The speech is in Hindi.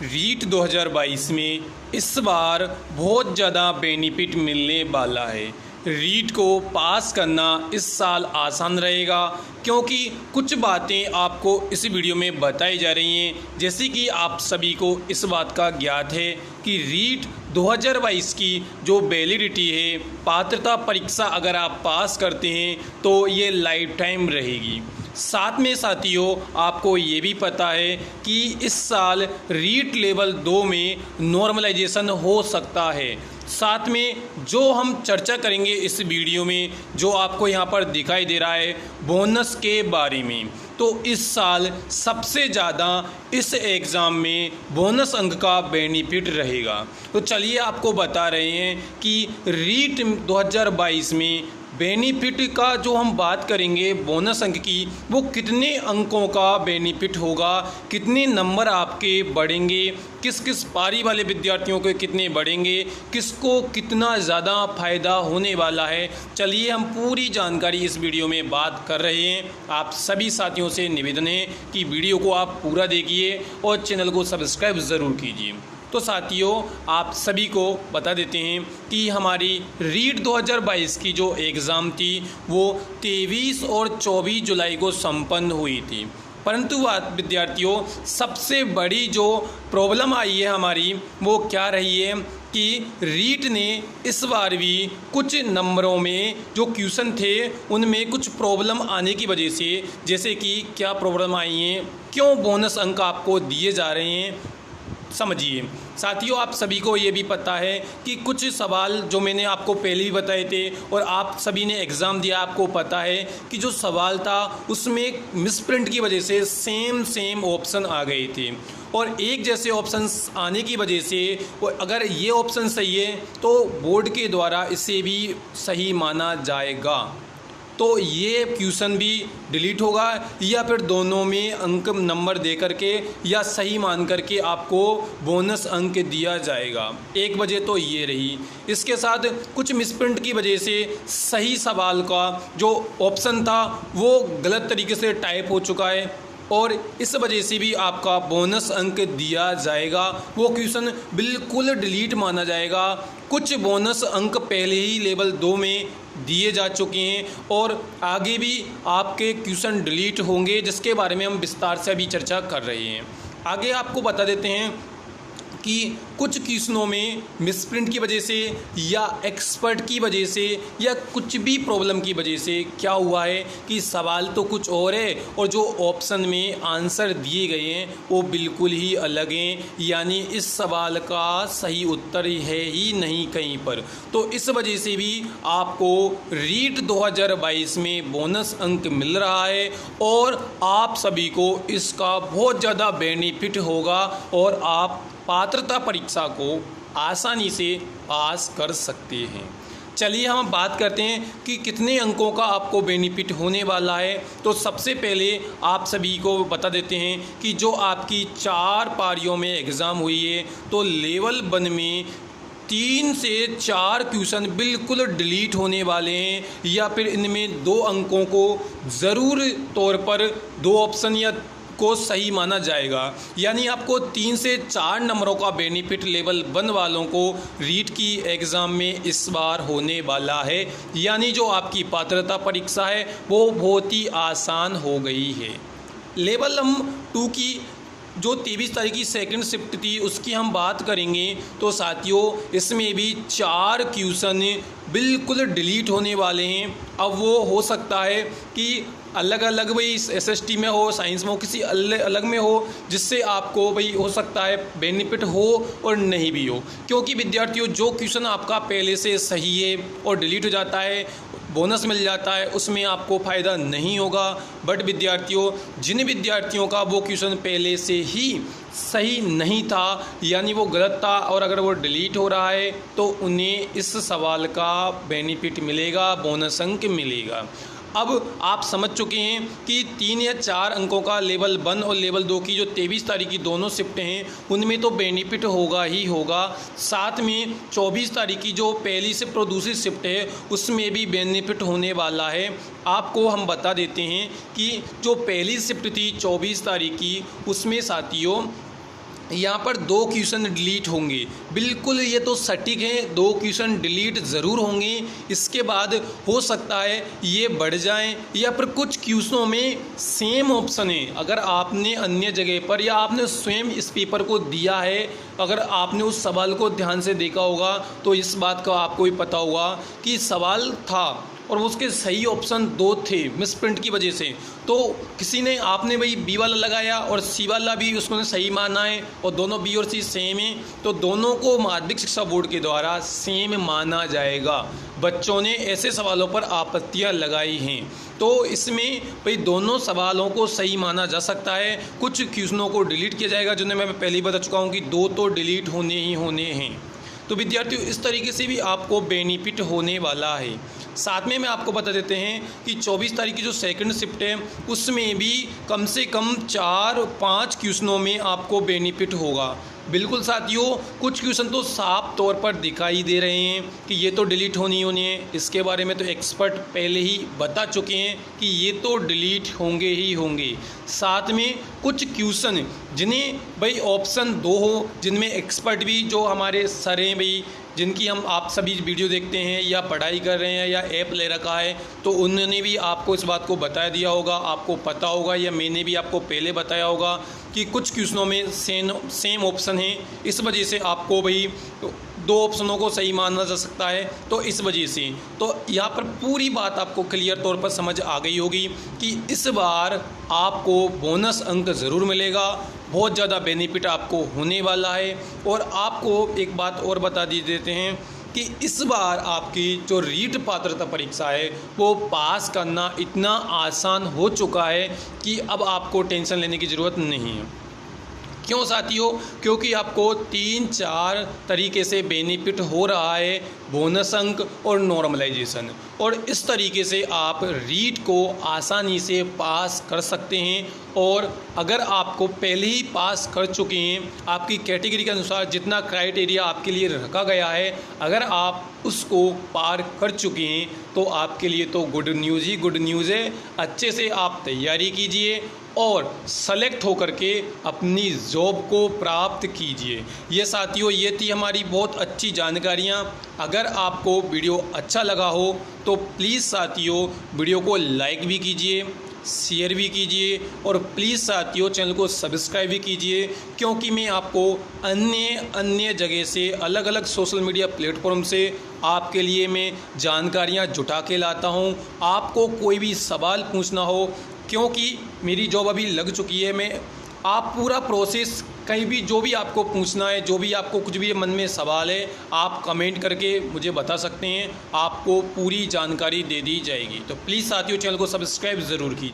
रीट 2022 में इस बार बहुत ज़्यादा बेनिफिट मिलने वाला है। रीट को पास करना इस साल आसान रहेगा क्योंकि कुछ बातें आपको इस वीडियो में बताई जा रही हैं। जैसे कि आप सभी को इस बात का ज्ञात है कि रीट 2022 की जो वैलिडिटी है, पात्रता परीक्षा अगर आप पास करते हैं तो ये लाइफ टाइम रहेगी। साथ में साथियों आपको ये भी पता है कि इस साल रीट लेवल 2 में नॉर्मलाइजेशन हो सकता है। साथ में जो हम चर्चा करेंगे इस वीडियो में, जो आपको यहाँ पर दिखाई दे रहा है बोनस के बारे में, तो इस साल सबसे ज़्यादा इस एग्ज़ाम में बोनस अंक का बेनिफिट रहेगा। तो चलिए आपको बता रहे हैं कि रीट 2022 में बेनिफिट का जो हम बात करेंगे बोनस अंक की, वो कितने अंकों का बेनिफिट होगा, कितने नंबर आपके बढ़ेंगे, किस किस पारी वाले विद्यार्थियों के कितने बढ़ेंगे, किसको कितना ज़्यादा फ़ायदा होने वाला है। चलिए हम पूरी जानकारी इस वीडियो में बात कर रहे हैं। आप सभी साथियों से निवेदन है कि वीडियो को आप पूरा देखिए और चैनल को सब्सक्राइब ज़रूर कीजिए। तो साथियों आप सभी को बता देते हैं कि हमारी रीट 2022 की जो एग्ज़ाम थी वो 23 और 24 जुलाई को संपन्न हुई थी। परंतु विद्यार्थियों सबसे बड़ी जो प्रॉब्लम आई है हमारी, वो क्या रही है कि रीट ने इस बार भी कुछ नंबरों में जो क्वेश्चन थे उनमें कुछ प्रॉब्लम आने की वजह से, जैसे कि क्या प्रॉब्लम आई हैं, क्यों बोनस अंक आपको दिए जा रहे हैं, समझिए। साथियों आप सभी को ये भी पता है कि कुछ सवाल जो मैंने आपको पहले भी बताए थे और आप सभी ने एग्ज़ाम दिया, आपको पता है कि जो सवाल था उसमें मिसप्रिंट की वजह से सेम ऑप्शन आ गए थे और एक जैसे ऑप्शन आने की वजह से अगर ये ऑप्शन सही है तो बोर्ड के द्वारा इसे भी सही माना जाएगा। तो ये क्वेश्चन भी डिलीट होगा या फिर दोनों में अंक नंबर दे करके या सही मान करके आपको बोनस अंक दिया जाएगा। एक वजह तो ये रही। इसके साथ कुछ मिसप्रिंट की वजह से सही सवाल का जो ऑप्शन था वो गलत तरीके से टाइप हो चुका है और इस वजह से भी आपका बोनस अंक दिया जाएगा। वो क्वेश्चन बिल्कुल डिलीट माना जाएगा। कुछ बोनस अंक पहले ही लेवल 2 में दिए जा चुके हैं और आगे भी आपके क्वेश्चन डिलीट होंगे, जिसके बारे में हम विस्तार से अभी चर्चा कर रहे हैं। आगे आपको बता देते हैं कि कुछ क्वेश्चनों में मिसप्रिंट की वजह से या एक्सपर्ट की वजह से या कुछ भी प्रॉब्लम की वजह से क्या हुआ है कि सवाल तो कुछ और है और जो ऑप्शन में आंसर दिए गए हैं वो बिल्कुल ही अलग हैं, यानी इस सवाल का सही उत्तर है ही नहीं कहीं पर। तो इस वजह से भी आपको रीट 2022 में बोनस अंक मिल रहा है और आप सभी को इसका बहुत ज़्यादा बेनिफिट होगा और आप पात्रता परीक्षा को आसानी से पास कर सकते हैं। चलिए हम बात करते हैं कि कितने अंकों का आपको बेनिफिट होने वाला है। तो सबसे पहले आप सभी को बता देते हैं कि जो आपकी 4 पारियों में एग्ज़ाम हुई है तो लेवल 1 में 3 से 4 क्वेश्चन बिल्कुल डिलीट होने वाले हैं या फिर इनमें 2 अंकों को ज़रूर तौर पर 2 ऑप्शन या को सही माना जाएगा। यानी आपको 3 से 4 नंबरों का बेनिफिट लेवल 1 वालों को रीट की एग्ज़ाम में इस बार होने वाला है। यानी जो आपकी पात्रता परीक्षा है वो बहुत ही आसान हो गई है। लेवल 2 की जो 23 तारीख की सेकंड शिफ्ट थी उसकी हम बात करेंगे तो साथियों इसमें भी 4 क्वेश्चन बिल्कुल डिलीट होने वाले हैं। अब वो हो सकता है कि अलग अलग भाई SST में हो, साइंस में हो, किसी अलग में हो, जिससे आपको भाई हो सकता है बेनिफिट हो और नहीं भी हो। क्योंकि विद्यार्थियों जो क्वेश्चन आपका पहले से सही है और डिलीट हो जाता है, बोनस मिल जाता है, उसमें आपको फ़ायदा नहीं होगा। बट विद्यार्थियों जिन विद्यार्थियों का वो क्वेश्चन पहले से ही सही नहीं था यानी वो गलत था और अगर वो डिलीट हो रहा है तो उन्हें इस सवाल का बेनिफिट मिलेगा, बोनस अंक मिलेगा। अब आप समझ चुके हैं कि 3 या 4 अंकों का लेवल 1 और लेवल 2 की जो 23 तारीख की दोनों शिफ्टें हैं उनमें तो बेनिफिट होगा ही होगा। साथ में 24 तारीख की जो पहली शिफ्ट और दूसरी शिफ्ट है उसमें भी बेनिफिट होने वाला है। आपको हम बता देते हैं कि जो पहली शिफ्ट थी 24 तारीख की उसमें साथियों यहाँ पर 2 क्वेश्चन डिलीट होंगे, बिल्कुल ये तो सटीक है, 2 क्वेश्चन डिलीट ज़रूर होंगे। इसके बाद हो सकता है ये बढ़ जाएं, या फिर कुछ क्वेश्चनों में सेम ऑप्शन है। अगर आपने अन्य जगह पर या आपने स्वयं इस पेपर को दिया है, अगर आपने उस सवाल को ध्यान से देखा होगा तो इस बात का आपको भी पता होगा कि सवाल था और उसके सही ऑप्शन 2 थे मिसप्रिंट की वजह से। तो किसी ने आपने भाई बी वाला लगाया और सी वाला भी उसको सही माना है, और दोनों बी और सी सेम है, तो दोनों को माध्यमिक शिक्षा बोर्ड के द्वारा सेम माना जाएगा। बच्चों ने ऐसे सवालों पर आपत्तियां लगाई हैं, तो इसमें भाई दोनों सवालों को सही माना जा सकता है। कुछ क्वेश्चनों को डिलीट किया जाएगा, जिन्हें मैं पहले ही बता चुका हूँ कि 2 तो डिलीट होने ही होने हैं। तो विद्यार्थियों, इस तरीके से भी आपको बेनिफिट होने वाला है। साथ में आपको बता देते हैं कि 24 तारीख की जो सेकंड शिफ्ट है उसमें भी कम से कम 4-5 क्वेश्चनों में आपको बेनिफिट होगा। बिल्कुल साथियों, कुछ क्वेश्चन तो साफ तौर पर दिखाई दे रहे हैं कि ये तो डिलीट होनी है। इसके बारे में तो एक्सपर्ट पहले ही बता चुके हैं कि ये तो डिलीट होंगे ही होंगे। साथ में कुछ क्वेश्चन जिन्हें भाई ऑप्शन 2 हो, जिनमें एक्सपर्ट भी जो हमारे सर हैं भाई, जिनकी हम आप सभी वीडियो देखते हैं या पढ़ाई कर रहे हैं या ऐप ले रखा है, तो उन्होंने भी आपको इस बात को बता दिया होगा, आपको पता होगा, या मैंने भी आपको पहले बताया होगा कि कुछ क्वेश्चनों में सेम ऑप्शन है। इस वजह से आपको भाई 2 ऑप्शनों को सही माना जा सकता है। तो इस वजह से तो यहाँ पर पूरी बात आपको क्लियर तौर पर समझ आ गई होगी कि इस बार आपको बोनस अंक ज़रूर मिलेगा, बहुत ज़्यादा बेनिफिट आपको होने वाला है। और आपको एक बात और बता देते हैं कि इस बार आपकी जो रीट पात्रता परीक्षा है वो पास करना इतना आसान हो चुका है कि अब आपको टेंशन लेने की ज़रूरत नहीं है। क्यों साथियों? क्योंकि आपको 3-4 तरीके से बेनिफिट हो रहा है, बोनस अंक और नॉर्मलाइजेशन, और इस तरीके से आप रीट को आसानी से पास कर सकते हैं। और अगर आपको पहले ही पास कर चुके हैं, आपकी कैटेगरी के अनुसार जितना क्राइटेरिया आपके लिए रखा गया है, अगर आप उसको पार कर चुके हैं तो आपके लिए तो गुड न्यूज़ ही गुड न्यूज़ है। अच्छे से आप तैयारी कीजिए और सेलेक्ट होकर के अपनी जॉब को प्राप्त कीजिए। ये साथियों, ये थी हमारी बहुत अच्छी जानकारियाँ। अगर आपको वीडियो अच्छा लगा हो तो प्लीज़ साथियों वीडियो को लाइक भी कीजिए, शेयर भी कीजिए, और प्लीज़ साथियों चैनल को सब्सक्राइब भी कीजिए, क्योंकि मैं आपको अन्य जगह से, अलग अलग सोशल मीडिया प्लेटफॉर्म से आपके लिए मैं जानकारियां जुटा के लाता हूं। आपको कोई भी सवाल पूछना हो, क्योंकि मेरी जॉब अभी लग चुकी है, आप पूरा प्रोसेस कहीं भी जो भी आपको पूछना है, जो भी आपको कुछ भी मन में सवाल है, आप कमेंट करके मुझे बता सकते हैं, आपको पूरी जानकारी दे दी जाएगी। तो प्लीज़ साथियों चैनल को सब्सक्राइब ज़रूर कीजिए।